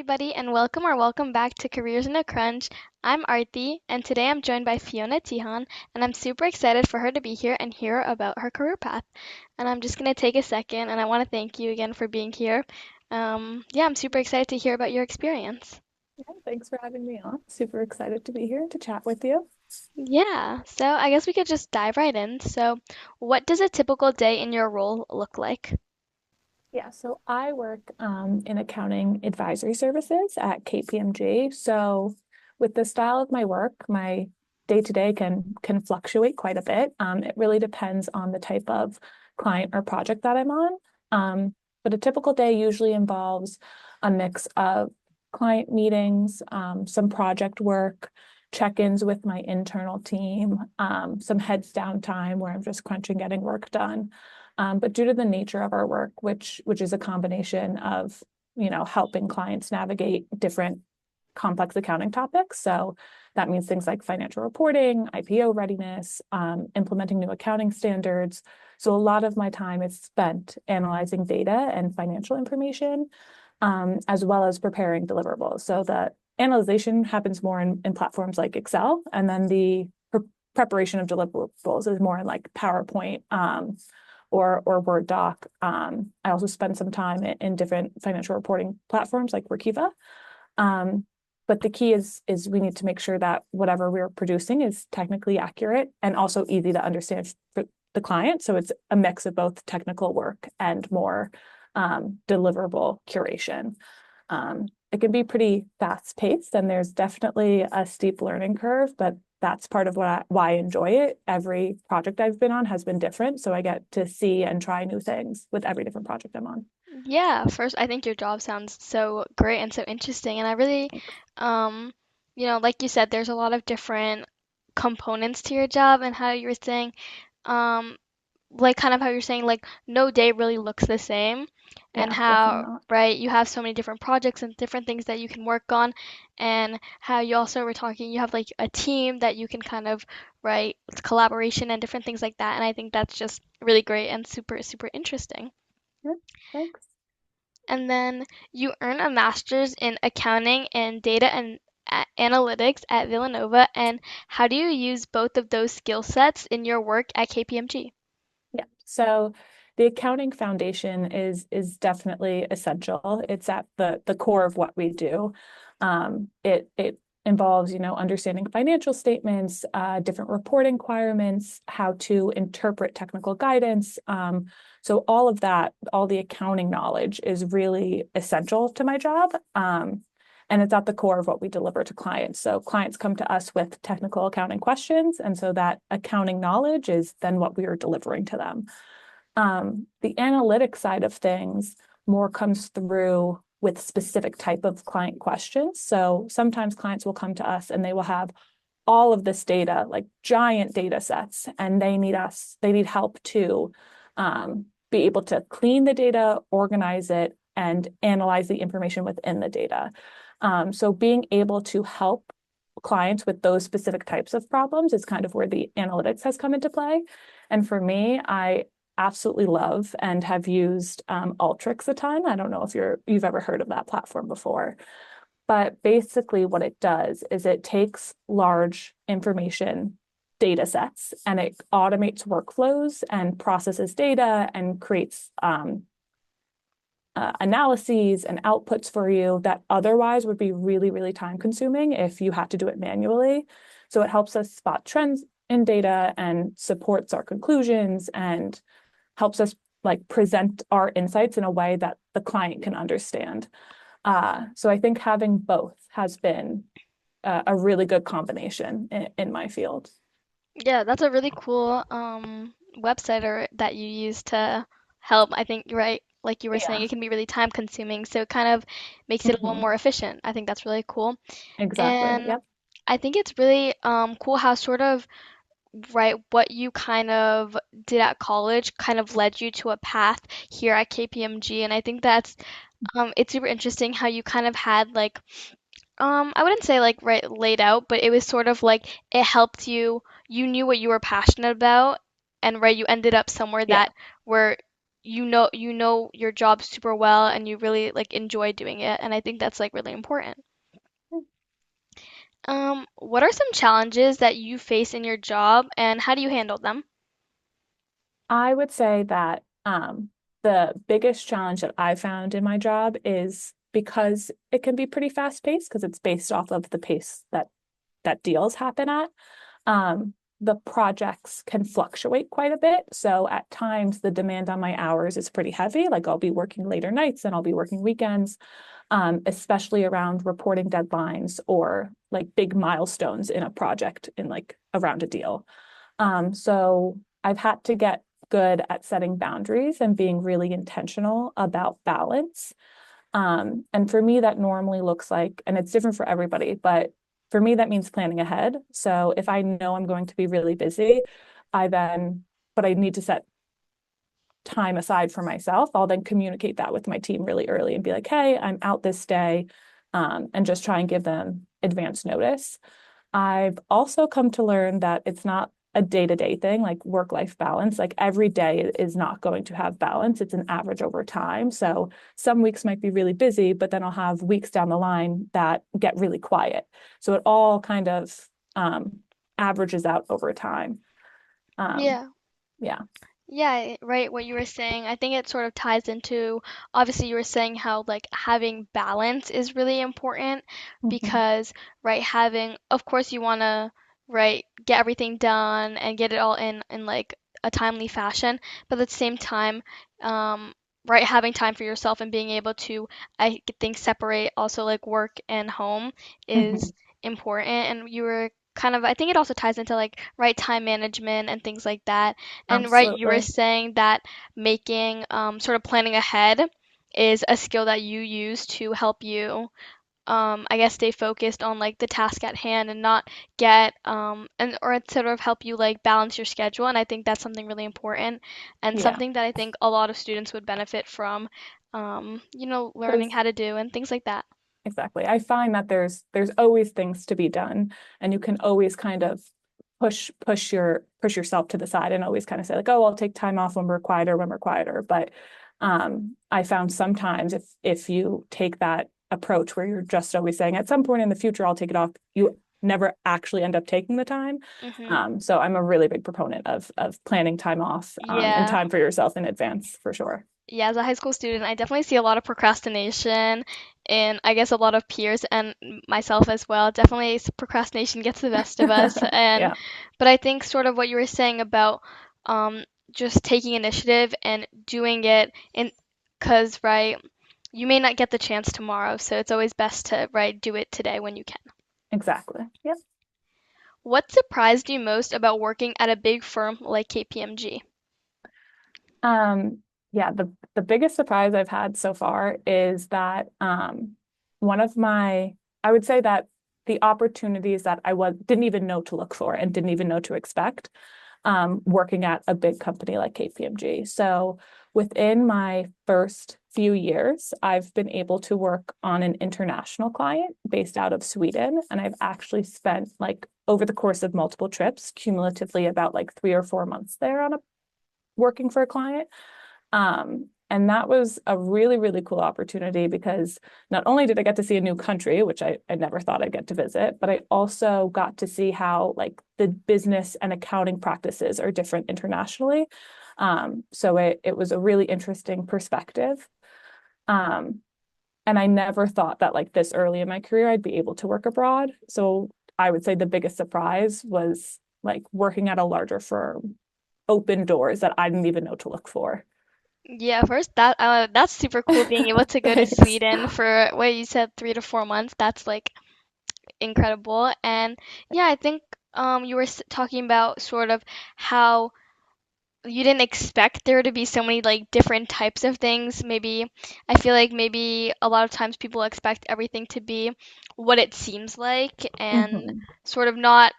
everybody, and welcome back to Careers in a Crunch. I'm Arti, and today I'm joined by Fiona Teahan, and I'm super excited for her to be here and hear about her career path. And I'm just going to take a second, and I want to thank you again for being here. Yeah, I'm super excited to hear about your experience. Yeah, thanks for having me on. Super excited to be here to chat with you. Yeah, so I guess we could just dive right in. So, what does a typical day in your role look like? Yeah, so I work in accounting advisory services at KPMG. So with the style of my work, my day to day can fluctuate quite a bit. It really depends on the type of client or project that I'm on. But a typical day usually involves a mix of client meetings, some project work, check-ins with my internal team, some heads down time where I'm just crunching, getting work done. But due to the nature of our work, which is a combination of, helping clients navigate different complex accounting topics. So that means things like financial reporting, IPO readiness, implementing new accounting standards. So a lot of my time is spent analyzing data and financial information, as well as preparing deliverables. So the analyzation happens more in platforms like Excel, and then the preparation of deliverables is more in like PowerPoint, or Word doc. I also spend some time in different financial reporting platforms like Workiva. Um, but the key is we need to make sure that whatever we're producing is technically accurate and also easy to understand for the client. So it's a mix of both technical work and more deliverable curation. It can be pretty fast paced, and there's definitely a steep learning curve, but that's part of why I enjoy it. Every project I've been on has been different, so I get to see and try new things with every different project I'm on. Yeah, first, I think your job sounds so great and so interesting, and I really, Thanks. um, like you said, there's a lot of different components to your job, and how you were saying, um, like kind of how you're saying, like no day really looks the same, and Yeah, definitely how, not. right, you have so many different projects and different things that you can work on, and how you also were talking, you have like a team that you can kind of, right, collaboration and different things like that, and I think that's just really great and super, super interesting. Yeah, thanks. And then you earn a master's in accounting and data and analytics at Villanova. And how do you use both of those skill sets in your work at KPMG? Yeah. So the accounting foundation is definitely essential. It's at the core of what we do. It involves, understanding financial statements, different reporting requirements, how to interpret technical guidance. So all of that, all the accounting knowledge is really essential to my job. And it's at the core of what we deliver to clients. So clients come to us with technical accounting questions, and so that accounting knowledge is then what we are delivering to them. The analytic side of things more comes through with specific type of client questions. So sometimes clients will come to us and they will have all of this data, like giant data sets, and they need help to be able to clean the data, organize it, and analyze the information within the data. So being able to help clients with those specific types of problems is kind of where the analytics has come into play. And for me, I absolutely love and have used Alteryx a ton. I don't know if you've ever heard of that platform before, but basically what it does is it takes large information data sets and it automates workflows and processes data and creates analyses and outputs for you that otherwise would be really, really time consuming if you had to do it manually. So it helps us spot trends in data and supports our conclusions and helps us like present our insights in a way that the client can understand. So I think having both has been a really good combination in my field. Yeah, that's a really cool website or that you use to help. I think you're right. Like you were saying, Yeah. it can be really time consuming, so it kind of makes it a little Hmm. more efficient. I think that's really cool. Exactly. And Yep. I think it's really cool how sort of right what you kind of did at college kind of led you to a path here at KPMG, and I think that's it's super interesting how you kind of had like I wouldn't say like right laid out, but it was sort of like it helped you, you knew what you were passionate about, and right you ended up somewhere Yeah. that where you know your job super well and you really like enjoy doing it, and I think that's like really important. What are some challenges that you face in your job and how do you handle them? I would say that the biggest challenge that I found in my job is because it can be pretty fast paced because it's based off of the pace that deals happen at. The projects can fluctuate quite a bit. So at times the demand on my hours is pretty heavy. Like I'll be working later nights and I'll be working weekends, especially around reporting deadlines or like big milestones in a project in like around a deal. So I've had to get good at setting boundaries and being really intentional about balance. And for me, that normally looks like, and it's different for everybody, but for me, that means planning ahead. So if I know I'm going to be really busy, I then, but I need to set time aside for myself, I'll then communicate that with my team really early and be like, hey, I'm out this day, and just try and give them advance notice. I've also come to learn that it's not a day-to-day thing, like work-life balance. Like every day is not going to have balance. It's an average over time. So some weeks might be really busy, but then I'll have weeks down the line that get really quiet. So it all kind of averages out over time. Um, Yeah. yeah. Yeah, right, what you were saying. I think it sort of ties into, obviously you were saying how like having balance is really important Mhm. because, right, having, of course you want to, right, get everything done and get it all in like a timely fashion, but at the same time, right, having time for yourself and being able to, I think, separate also like work and home Mhm. is important. And you were kind of, I think it also ties into like right time management and things like that. And right, you were Absolutely. saying that making sort of planning ahead is a skill that you use to help you, I guess, stay focused on like the task at hand and not get and or it sort of help you like balance your schedule. And I think that's something really important and Yeah. something that I think a lot of students would benefit from, learning Because how to do and things like that. exactly. I find that there's always things to be done and you can always kind of push yourself to the side and always kind of say like, oh, I'll take time off when we're quieter. But I found sometimes if you take that approach where you're just always saying at some point in the future I'll take it off, you never actually end up taking the time. Hmm. So I'm a really big proponent of planning time off and Yeah. time for yourself in advance for sure. Yeah, as a high school student, I definitely see a lot of procrastination and I guess a lot of peers and myself as well. Definitely procrastination gets the best of us. And Yeah, but I think sort of what you were saying about um just taking initiative and doing it in because right, you may not get the chance tomorrow, so it's always best to right do it today when you can. exactly. Yep. What surprised you most about working at a big firm like KPMG? Um, yeah, the biggest surprise I've had so far is that one of my I would say that the opportunities that I was didn't even know to look for and didn't even know to expect working at a big company like KPMG. So within my first few years, I've been able to work on an international client based out of Sweden, and I've actually spent like over the course of multiple trips, cumulatively about like 3 or 4 months there on a working for a client. And that was a really, really cool opportunity because not only did I get to see a new country, which I never thought I'd get to visit, but I also got to see how like the business and accounting practices are different internationally. So it was a really interesting perspective. Um, and I never thought that like this early in my career I'd be able to work abroad. So I would say the biggest surprise was like working at a larger firm open doors that I didn't even know to look for. Yeah, first that's super cool being able to go to Thanks. Sweden for what you said 3 to 4 months. That's like incredible. And yeah, I think you were talking about sort of how you didn't expect there to be so many like different types of things. Maybe I feel like maybe a lot of times people expect everything to be what it seems like and Mhm. sort of not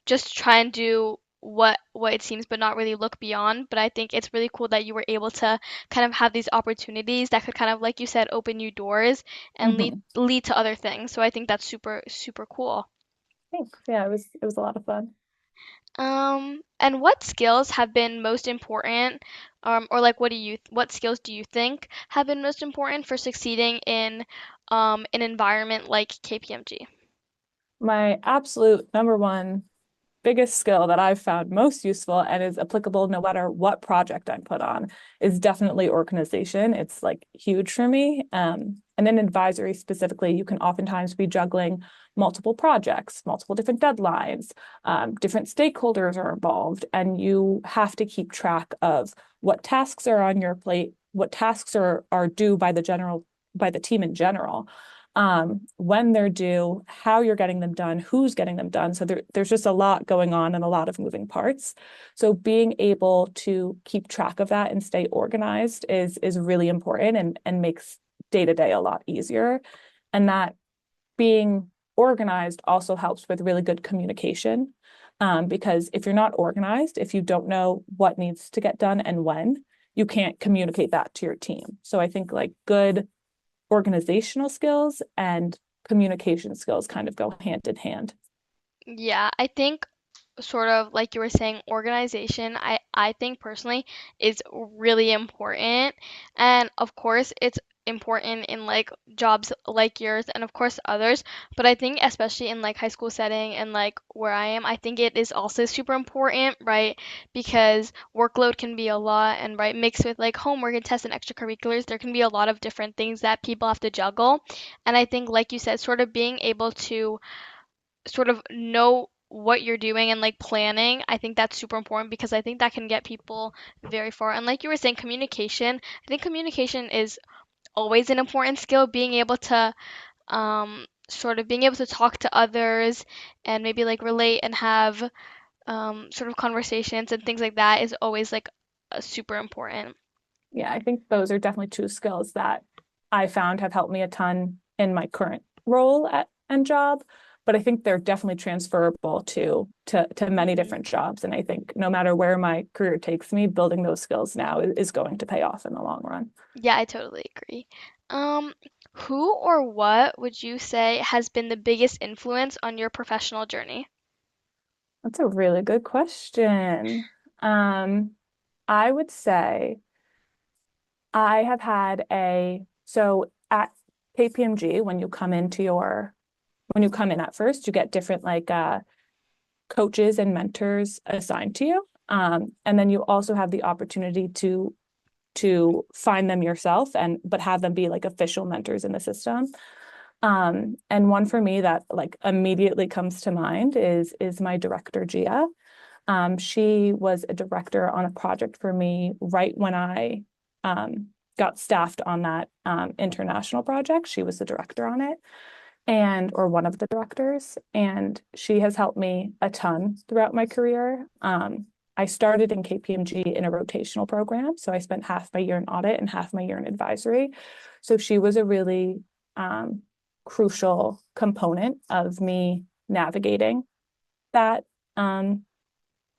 just try and do what it seems but not really look beyond. But I think it's really cool that you were able to kind of have these opportunities that could kind of, like you said, open you doors and lead Mhm. lead to other things. So I think that's super super cool. Thanks. Yeah, it was a lot of fun. And what skills have been most important or like what skills do you think have been most important for succeeding in an environment like KPMG? My absolute number one biggest skill that I've found most useful and is applicable no matter what project I'm put on is definitely organization. It's like huge for me. And in advisory specifically, you can oftentimes be juggling multiple projects, multiple different deadlines, different stakeholders are involved, and you have to keep track of what tasks are on your plate, what tasks are due by the team in general, when they're due, how you're getting them done, who's getting them done. So there's just a lot going on and a lot of moving parts. So being able to keep track of that and stay organized is really important and makes day to day a lot easier. And that being organized also helps with really good communication. Because if you're not organized, if you don't know what needs to get done and when, you can't communicate that to your team. So I think like good organizational skills and communication skills kind of go hand in hand. Yeah, I think sort of like you were saying, organization, I think personally is really important. And of course, it's important in like jobs like yours and of course others. But I think especially in like high school setting and like where I am, I think it is also super important, right? Because workload can be a lot and right mixed with like homework and tests and extracurriculars, there can be a lot of different things that people have to juggle. And I think like you said, sort of being able to sort of know what you're doing and like planning, I think that's super important because I think that can get people very far. And like you were saying, communication, I think communication is always an important skill, being able to sort of being able to talk to others and maybe like relate and have sort of conversations and things like that is always like super important. Yeah, I think those are definitely two skills that I found have helped me a ton in my current role at and job. But I think they're definitely transferable to many Hmm. different jobs. And I think no matter where my career takes me, building those skills now is going to pay off in the long run. Yeah, I totally agree. Um, who or what would you say has been the biggest influence on your professional journey? That's a really good question. Um, I would say I have had so at KPMG, when you come in at first, you get different like coaches and mentors assigned to you. And then you also have the opportunity to find them yourself and but have them be like official mentors in the system. And one for me that like immediately comes to mind is my director, Gia. She was a director on a project for me right when I got staffed on that international project. She was the director on it and or one of the directors, and she has helped me a ton throughout my career. I started in KPMG in a rotational program, so I spent half my year in audit and half my year in advisory. So she was a really crucial component of me navigating that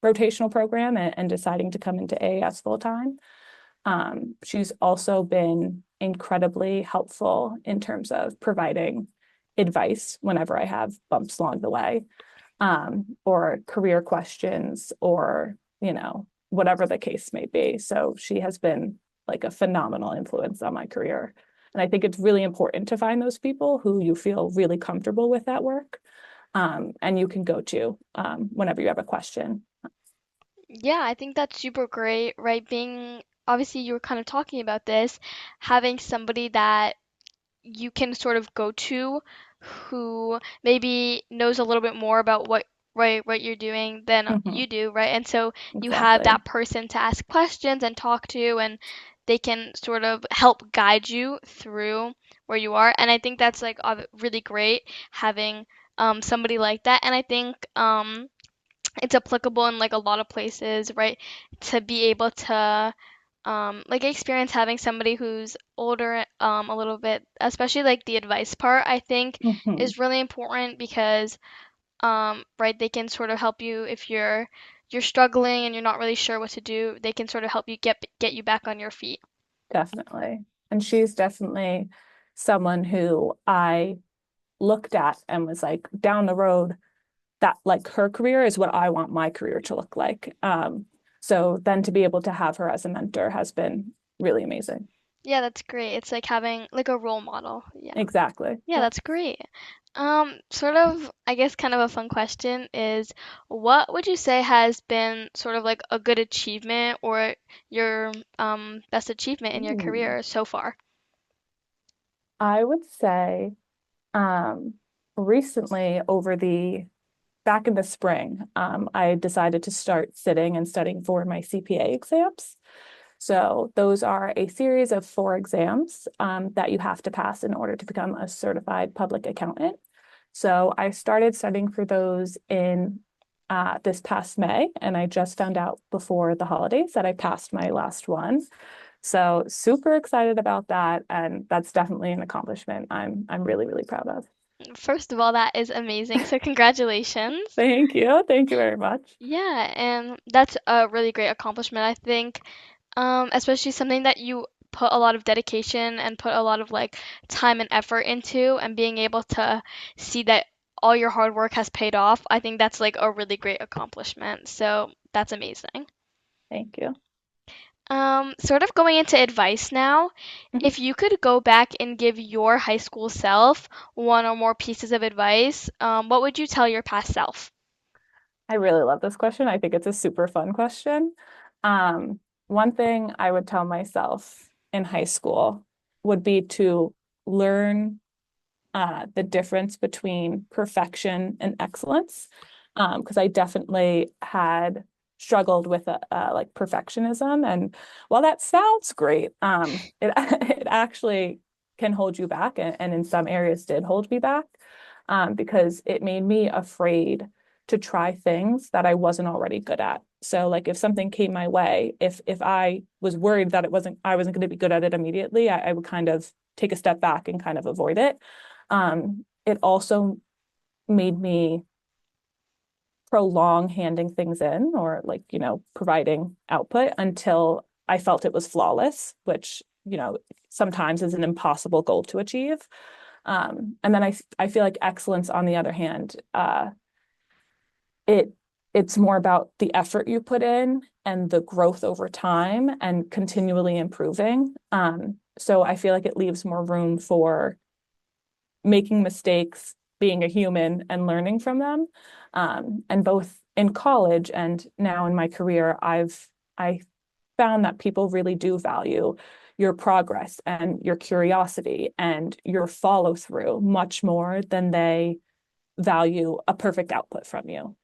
rotational program and deciding to come into AAS full time. She's also been incredibly helpful in terms of providing advice whenever I have bumps along the way, or career questions, or, whatever the case may be. So she has been like a phenomenal influence on my career. And I think it's really important to find those people who you feel really comfortable with at work, and you can go to whenever you have a question. Yeah, I think that's super great, right? Being obviously you were kind of talking about this, having somebody that you can sort of go to who maybe knows a little bit more about what you're doing than Mhm. you do, right? And so you have Exactly. that person to ask questions and talk to and they can sort of help guide you through where you are. And I think that's like really great having somebody like that. And I think it's applicable in like a lot of places, right? To be able to like experience having somebody who's older a little bit, especially like the advice part, I think Mhm. is really important because right, they can sort of help you if you're struggling and you're not really sure what to do. They can sort of help you get you back on your feet. Definitely. And she's definitely someone who I looked at and was like, down the road, that like her career is what I want my career to look like. So then to be able to have her as a mentor has been really amazing. Yeah, that's great. It's like having like a role model. Yeah. Exactly. Yeah, Yep. that's great. Sort of, I guess kind of a fun question is what would you say has been sort of like a good achievement or your best achievement in your Ooh. career so far? I would say um, recently over the back in the spring, I decided to start sitting and studying for my CPA exams. So those are a series of 4 exams that you have to pass in order to become a certified public accountant. So I started studying for those in this past May, and I just found out before the holidays that I passed my last one. So super excited about that, and that's definitely an accomplishment I'm really, really proud of. First of all, that is amazing. So congratulations. Thank you. Thank you very much. Yeah, and that's a really great accomplishment. I think especially something that you put a lot of dedication and put a lot of like time and effort into, and being able to see that all your hard work has paid off. I think that's like a really great accomplishment. So that's amazing. Thank you. Sort of going into advice now. Mhm. If you could go back and give your high school self one or more pieces of advice, what would you tell your past self? I really love this question. I think it's a super fun question. Um, One thing I would tell myself in high school would be to learn the difference between perfection and excellence. Because I definitely had struggled with like perfectionism. And while that sounds great, it it actually can hold you back, and in some areas did hold me back, because it made me afraid to try things that I wasn't already good at. So like if something came my way, if I was worried that I wasn't going to be good at it immediately, I would kind of take a step back and kind of avoid it. It also made me prolong handing things in, or like, providing output until I felt it was flawless, which, sometimes is an impossible goal to achieve. And then I feel like excellence, on the other hand, it it's more about the effort you put in and the growth over time and continually improving. So I feel like it leaves more room for making mistakes, being a human, and learning from them. And both in college and now in my career, I found that people really do value your progress and your curiosity and your follow through much more than they value a perfect output from you.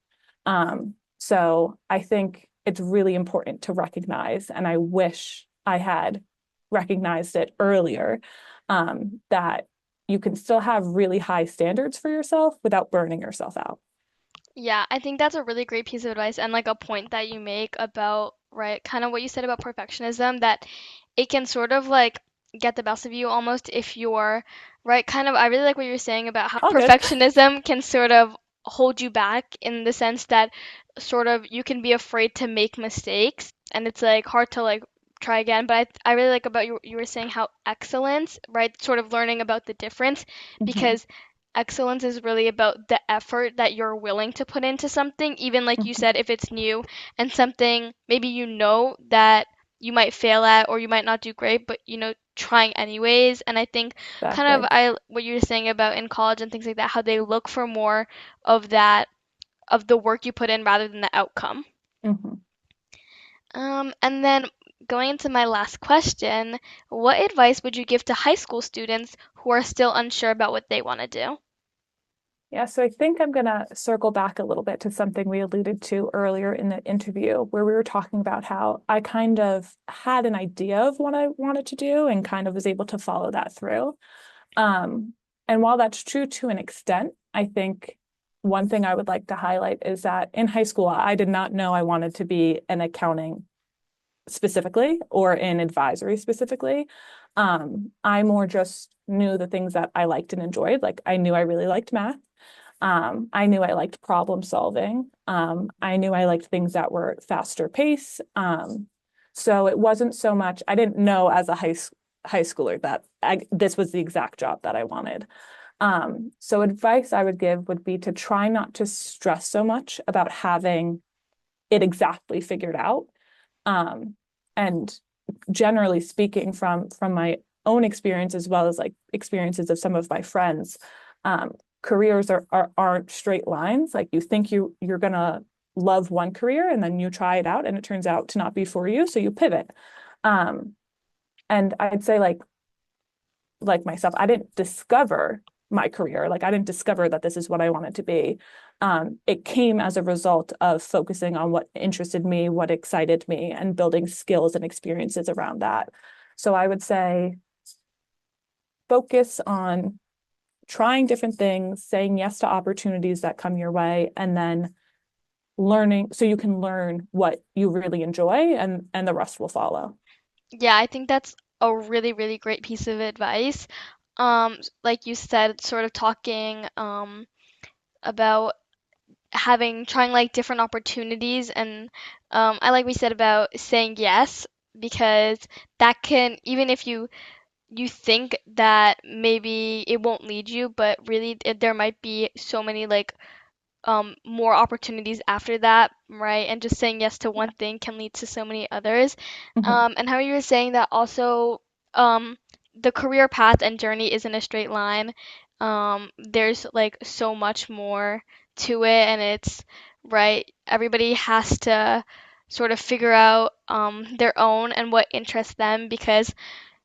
So I think it's really important to recognize, and I wish I had recognized it earlier, that you can still have really high standards for yourself without burning yourself out. Yeah, I think that's a really great piece of advice and like a point that you make about, right, kind of what you said about perfectionism, that it can sort of like get the best of you almost if you're, right, kind of, I really like what you're saying about how All good. perfectionism can sort of hold you back in the sense that sort of you can be afraid to make mistakes and it's like hard to like try again. But I really like about you were saying how excellence, right, sort of learning about the difference, Mhm, because excellence is really about the effort that you're willing to put into something, even like you mhm. said, if it's new and something maybe you know that you might fail at or you might not do great, but trying anyways. And I think kind of Exactly. I what you were saying about in college and things like that, how they look for more of that, of the work you put in rather than the outcome. Mhm. And then going into my last question, what advice would you give to high school students who are still unsure about what they want to do? Yeah, so I think I'm going to circle back a little bit to something we alluded to earlier in the interview, where we were talking about how I kind of had an idea of what I wanted to do and kind of was able to follow that through. Um, and while that's true to an extent, I think one thing I would like to highlight is that in high school, I did not know I wanted to be in accounting specifically or in advisory specifically. I more just knew the things that I liked and enjoyed. Like I knew I really liked math. I knew I liked problem solving. I knew I liked things that were faster pace. So it wasn't so much, I didn't know as a high schooler that this was the exact job that I wanted. So advice I would give would be to try not to stress so much about having it exactly figured out. Um, and generally speaking, from my own experience as well as like experiences of some of my friends, careers aren't straight lines. Like you think you're gonna love one career and then you try it out and it turns out to not be for you, so you pivot. Um, and I'd say like myself, I didn't discover my career. Like I didn't discover that this is what I wanted to be. It came as a result of focusing on what interested me, what excited me, and building skills and experiences around that. So I would say focus on trying different things, saying yes to opportunities that come your way, and then learning so you can learn what you really enjoy and the rest will follow. Yeah, I think that's a really, really great piece of advice. Like you said, sort of talking about trying like different opportunities, and I like we said about saying yes, because that can, even if you think that maybe it won't lead you, but really there might be so many like more opportunities after that, right? And just saying yes to Yeah. one thing can lead to so many others. Mhm. And how you were saying that also, um, the career path and journey isn't a straight line. There's like so much more to it, and it's right. Everybody has to sort of figure out their own and what interests them, because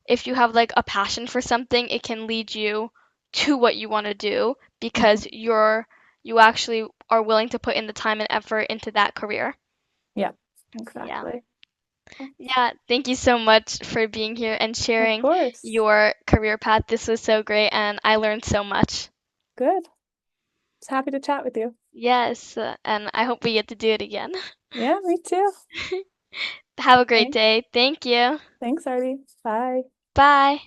if you have like a passion for something, it can lead you to what you want to do Mhm. because you actually are willing to put in the time and effort into that career. Yeah, Yeah. exactly. Yeah, thank you so much for being here and Of sharing course. your career path. This was so great and I learned so much. Good. Just happy to chat with you. Yes, and I hope we get to do it again. Yeah, me too. Have a great Thanks. day. Thank you. Thanks, Artie. Bye. Bye.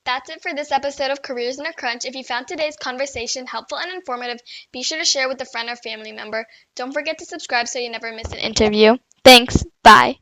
That's it for this episode of Careers in a Crunch. If you found today's conversation helpful and informative, be sure to share with a friend or family member. Don't forget to subscribe so you never miss an interview. Thanks. Bye.